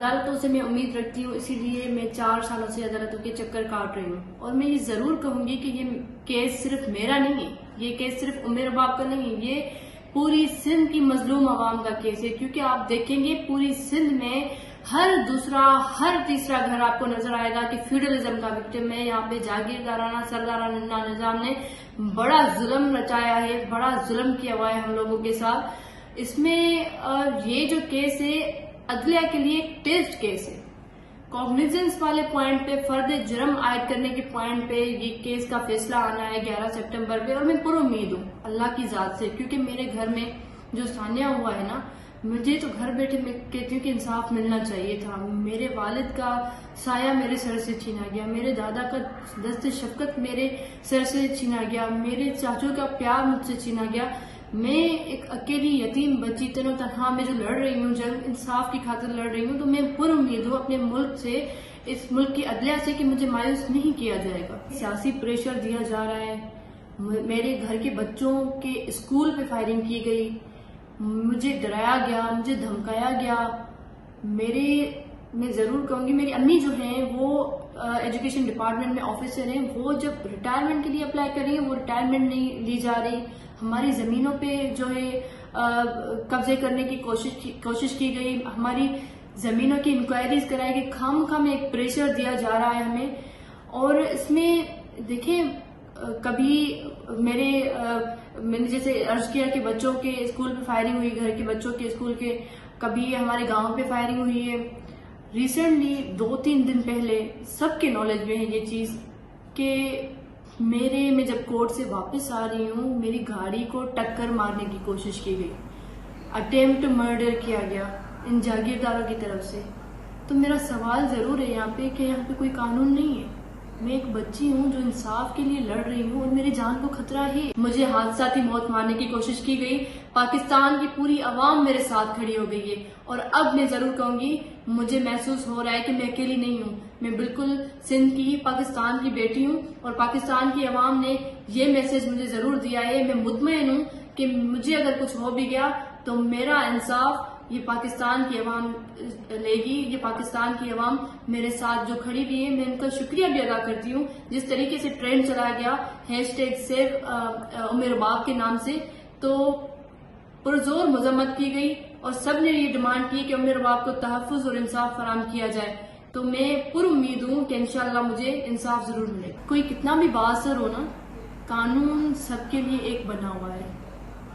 عدالتوں سے میں امید رکھتی ہوں، اسی لیے میں 4 سالوں سے عدالتوں کے چکر کاٹ رہی ہوں، اور میں یہ ضرور کہوں گی کہ یہ کیس صرف میرا نہیں ہے، یہ کیس صرف عمر باب کا نہیں ہے، یہ پوری سندھ کی مظلوم عوام کا کیس ہے، کیونکہ آپ دیکھیں گے پوری سندھ میں ہر دوسرا ہر تیسرا گھر آپ کو نظر آئے گا کہ فیوڈلزم کا وکٹم ہے۔ یہاں پہ جاگیردارانہ سردارانہ نظام نے بڑا ظلم رچایا ہے، بڑا ظلم کیا ہوا ہے ہم لوگوں کے ساتھ۔ اس میں یہ جو کیس ہے عدلیہ کے لیے ایک ٹیسٹ کیس ہے، کوگنیزنس والے پوائنٹ پہ، فرد جرم عائد کرنے کے پوائنٹ پہ یہ کیس کا فیصلہ آنا ہے 11 سپٹمبر پہ، اور میں پر امید ہوں اللہ کی ذات سے، کیونکہ میرے گھر میں جو سانیہ ہوا ہے نا، مجھے تو گھر بیٹھے میں کہتی ہوں کہ انصاف ملنا چاہیے تھا۔ میرے والد کا سایہ میرے سر سے چھینا گیا، میرے دادا کا دست شفقت میرے سر سے چھینا گیا، میرے چاچوں کا پیار مجھ سے چھینا گیا۔ میں ایک اکیلی یتیم بچی تنہا میں جو لڑ رہی ہوں، جنگ انصاف کی خاطر لڑ رہی ہوں، تو میں پر امید ہوں اپنے ملک سے، اس ملک کی عدلیہ سے، کہ مجھے مایوس نہیں کیا جائے گا۔ سیاسی پریشر دیا جا رہا ہے، میرے گھر کے بچوں کے اسکول پہ فائرنگ کی گئی، مجھے ڈرایا گیا، مجھے دھمکایا گیا۔ میں ضرور کہوں گی میری امی جو ہیں وہ ایجوکیشن ڈپارٹمنٹ میں آفیسر ہیں، وہ جب ریٹائرمنٹ کے لیے اپلائی کر رہی ہیں وہ ریٹائرمنٹ نہیں لی جا رہی۔ ہماری زمینوں پہ جو ہے قبضے کرنے کی کوشش کی گئی، ہماری زمینوں کی انکوائریز کرائی گئی، خام ایک پریشر دیا جا رہا ہے ہمیں۔ اور اس میں دیکھیں کبھی میں نے جیسے عرض کیا کہ بچوں کے اسکول پہ فائرنگ ہوئی، گھر کے بچوں کے اسکول کے، کبھی ہمارے گاؤں پہ فائرنگ ہوئی ہے۔ ریسنٹلی 2-3 دن پہلے سب کے نالج میں ہے یہ چیز کہ میں جب کورٹ سے واپس آ رہی ہوں، میری گاڑی کو ٹکر مارنے کی کوشش کی گئی، اٹیمپٹ مرڈر کیا گیا ان جاگیرداروں کی طرف سے۔ تو میرا سوال ضرور ہے یہاں پہ کہ یہاں پہ کوئی قانون نہیں ہے۔ میں ایک بچی ہوں جو انصاف کے لیے لڑ رہی ہوں، اور میری جان کو خطرہ ہے۔ مجھے حادثاتی موت مارنے کی کوشش کی گئی، پاکستان کی پوری عوام میرے ساتھ کھڑی ہو گئی ہے، اور اب میں ضرور کہوں گی مجھے محسوس ہو رہا ہے کہ میں اکیلی نہیں ہوں، میں بالکل سندھ کی، پاکستان کی بیٹی ہوں، اور پاکستان کی عوام نے یہ میسج مجھے ضرور دیا ہے۔ میں مطمئن ہوں کہ مجھے اگر کچھ ہو بھی گیا تو میرا انصاف یہ پاکستان کی عوام لے گی، یہ پاکستان کی عوام میرے ساتھ جو کھڑی ہوئی ہے۔ میں ان کا شکریہ بھی ادا کرتی ہوں، جس طریقے سے ٹرینڈ چلایا گیا #سیو عمر باب کے نام سے، تو پرزور مذمت کی گئی، اور سب نے یہ ڈیمانڈ کی کہ عمر باب کو تحفظ اور انصاف فراہم کیا جائے۔ تو میں پر امید ہوں کہ انشاءاللہ مجھے انصاف ضرور ملے گا۔ کوئی کتنا بھی بااثر ہو نا، قانون سب کے لیے ایک بنا ہوا ہے۔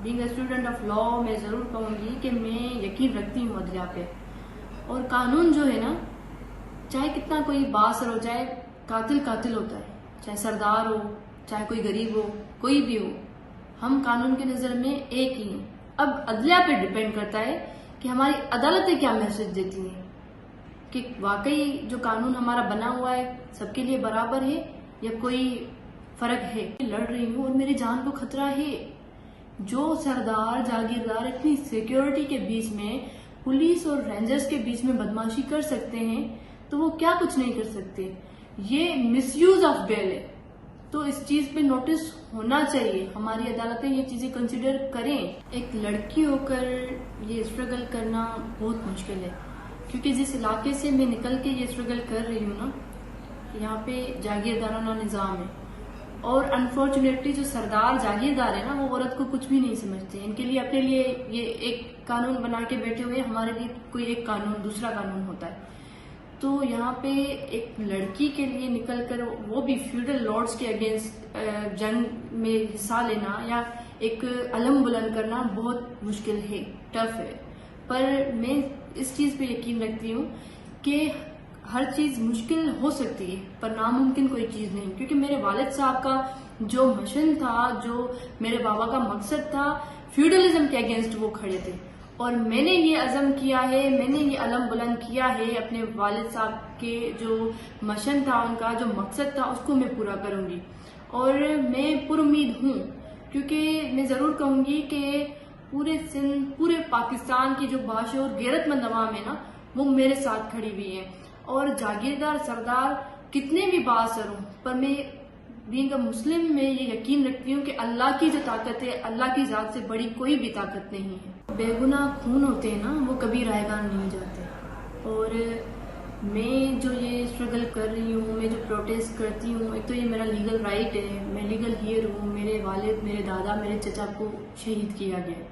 Being a student of law, میں ضرور کہوں گی کہ میں یقین رکھتی ہوں عدلیہ پہ، اور قانون جو ہے نا، چاہے کتنا کوئی بااثر ہو جائے، قاتل ہوتا ہے، چاہے سردار ہو، چاہے کوئی غریب ہو، کوئی بھی ہو، ہم قانون کے نظر میں ایک ہی ہیں۔ اب عدلیہ پہ ڈیپینڈ کرتا ہے کہ ہماری عدالتیں کیا میسج دیتی ہیں، کہ واقعی جو قانون ہمارا بنا ہوا ہے سب کے لیے برابر ہے یا کوئی فرق ہے۔ لڑ رہی ہوں اور میری جان کو خطرہ ہے۔ جو سردار جاگیردار اتنی سیکیورٹی کے بیچ میں، پولیس اور رینجرز کے بیچ میں بدماشی کر سکتے ہیں، تو وہ کیا کچھ نہیں کر سکتے۔ یہ مس یوز آف بیل ہے، تو اس چیز پہ نوٹس ہونا چاہیے، ہماری عدالتیں یہ چیزیں کنسیڈر کریں۔ ایک لڑکی ہو کر یہ اسٹرگل کرنا بہت مشکل ہے، کیونکہ جس علاقے سے میں نکل کے یہ اسٹرگل کر رہی ہوں نا، یہاں پہ جاگیردارانہ نظام ہے، اور انفارچونیٹلی جو سردار جاگیردار ہے نا، وہ عورت کو کچھ بھی نہیں سمجھتے۔ ان کے لیے اپنے لیے یہ ایک قانون بنا کے بیٹھے ہوئے، ہمارے لیے کوئی ایک قانون دوسرا قانون ہوتا ہے۔ تو یہاں پہ ایک لڑکی کے لیے نکل کر، وہ بھی فیوڈل لارڈز کے اگینسٹ جنگ میں حصہ لینا یا ایک علم بلند کرنا بہت مشکل ہے، ٹف ہے۔ پر میں اس چیز پہ یقین رکھتی ہوں کہ ہر چیز مشکل ہو سکتی ہے پر ناممکن کوئی چیز نہیں، کیونکہ میرے والد صاحب کا جو مشن تھا، جو میرے بابا کا مقصد تھا، فیوڈلزم کے اگینسٹ وہ کھڑے تھے، اور میں نے یہ عزم کیا ہے، میں نے یہ علم بلند کیا ہے اپنے والد صاحب کے جو مشن تھا، ان کا جو مقصد تھا، اس کو میں پورا کروں گی، اور میں پر امید ہوں، کیونکہ میں ضرور کہوں گی کہ پورے سندھ، پورے پاکستان کی جو باشعور غیرت مند عوام ہے نا، وہ میرے ساتھ کھڑی ہوئی ہے، اور جاگیردار سردار کتنے بھی بااثر ہوں، پر میں بینگ اے مسلم میں یہ یقین رکھتی ہوں کہ اللہ کی جو طاقت ہے، اللہ کی ذات سے بڑی کوئی بھی طاقت نہیں ہے۔ بے گناہ خون ہوتے ہیں نا، وہ کبھی رائے گاہ نہیں جاتے۔ اور میں جو یہ اسٹرگل کر رہی ہوں، میں جو پروٹیسٹ کرتی ہوں، ایک تو یہ میرا لیگل رائٹ ہے، میں لیگل ہیئر ہوں، میرے والد، میرے دادا، میرے چچا کو شہید کیا گیا۔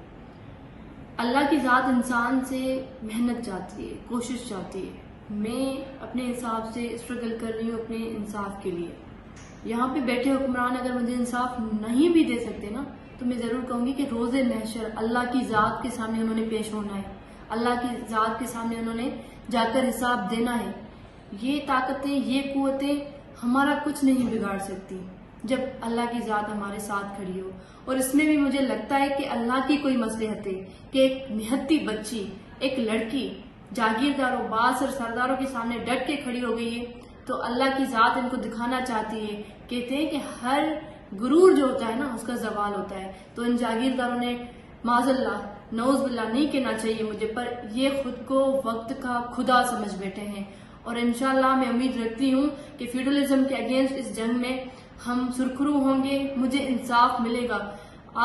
اللہ کی ذات انسان سے محنت چاہتی ہے، کوشش چاہتی ہے۔ میں اپنے حساب سے اسٹرگل کر رہی ہوں اپنے انصاف کے لیے۔ یہاں پہ بیٹھے حکمران اگر مجھے انصاف نہیں بھی دے سکتے نا، تو میں ضرور کہوں گی کہ روز محشر اللہ کی ذات کے سامنے انہوں نے پیش ہونا ہے، اللہ کی ذات کے سامنے انہوں نے جا کر حساب دینا ہے۔ یہ طاقتیں، یہ قوتیں ہمارا کچھ نہیں بگاڑ سکتی جب اللہ کی ذات ہمارے ساتھ کھڑی ہو۔ اور اس میں بھی مجھے لگتا ہے کہ اللہ کی کوئی مصلحت ہے کہ ایک نہتی بچی، ایک لڑکی جاگیرداروں، باس اور سرداروں کے سامنے ڈٹ کے کھڑی ہو گئی ہے، تو اللہ کی ذات ان کو دکھانا چاہتی ہے۔ کہتے ہیں کہ ہر غرور جو ہوتا ہے نا، اس کا زوال ہوتا ہے۔ تو ان جاگیرداروں نے معاذ اللہ، نعوذ باللہ نہیں کہنا چاہیے مجھے، پر یہ خود کو وقت کا خدا سمجھ بیٹھے ہیں۔ اور انشاءاللہ میں امید رکھتی ہوں کہ فیوڈلزم کے اگینسٹ اس جنگ میں ہم سرخرو ہوں گے، مجھے انصاف ملے گا۔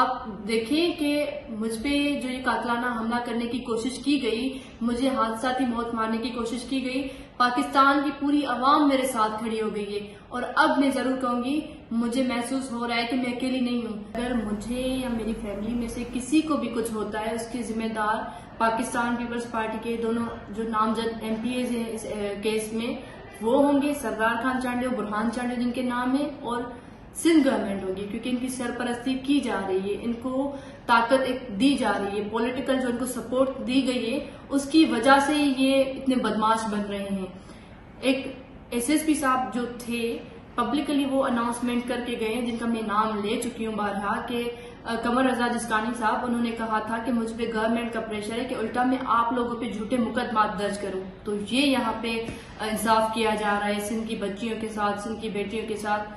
آپ دیکھیں کہ مجھ پہ جو یہ قاتلانہ حملہ کرنے کی کوشش کی گئی، مجھے حادثاتی موت مارنے کی کوشش کی گئی، پاکستان کی پوری عوام میرے ساتھ کھڑی ہو گئی ہے۔ اور اب میں ضرور کہوں گی، مجھے محسوس ہو رہا ہے کہ میں اکیلی نہیں ہوں۔ اگر مجھے یا میری فیملی میں سے کسی کو بھی کچھ ہوتا ہے، اس کے ذمہ دار پاکستان پیپلز پارٹی کے دونوں جو نامزد ایم پی ایز ہیں اس کیس میں، وہ ہوں گے سردار خان چانڈیو، برہان چانڈیو جن کے نام ہیں، اور سندھ گورنمنٹ ہوگی، کیونکہ ان کی سرپرستی کی جا رہی ہے، ان کو طاقت ایک دی جا رہی ہے، پولیٹیکل جو ان کو سپورٹ دی گئی ہے، اس کی وجہ سے یہ اتنے بدماش بن رہے ہیں۔ ایک ایس ایس پی صاحب جو تھے، پبلکلی وہ اناؤنسمنٹ کر کے گئے، جن کا میں نام لے چکی ہوں بارہا، کہ قمر رضا جسکانی صاحب، انہوں نے کہا تھا کہ مجھ پہ گورنمنٹ کا پریشر ہے کہ الٹا میں آپ لوگوں پہ جھوٹے مقدمات درج کروں۔ تو یہ یہاں پہ انصاف کیا جا رہا ہے سندھ کی بچیوں کے ساتھ، سندھ کی بیٹیوں کے ساتھ۔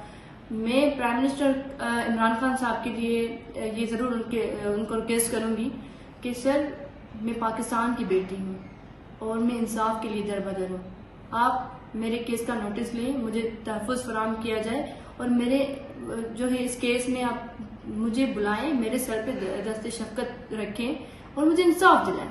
میں پرائم منسٹر عمران خان صاحب کے لیے یہ ضرور ان کو ریکویسٹ کروں گی کہ سر، میں پاکستان کی بیٹی ہوں اور میں انصاف کے لیے در بدر ہوں۔ آپ میرے کیس کا نوٹس لیں، مجھے تحفظ فراہم کیا جائے، اور میرے جو ہے اس کیس میں آپ مجھے بلائیں، میرے سر پہ دست شفقت رکھیں اور مجھے انصاف دلائیں۔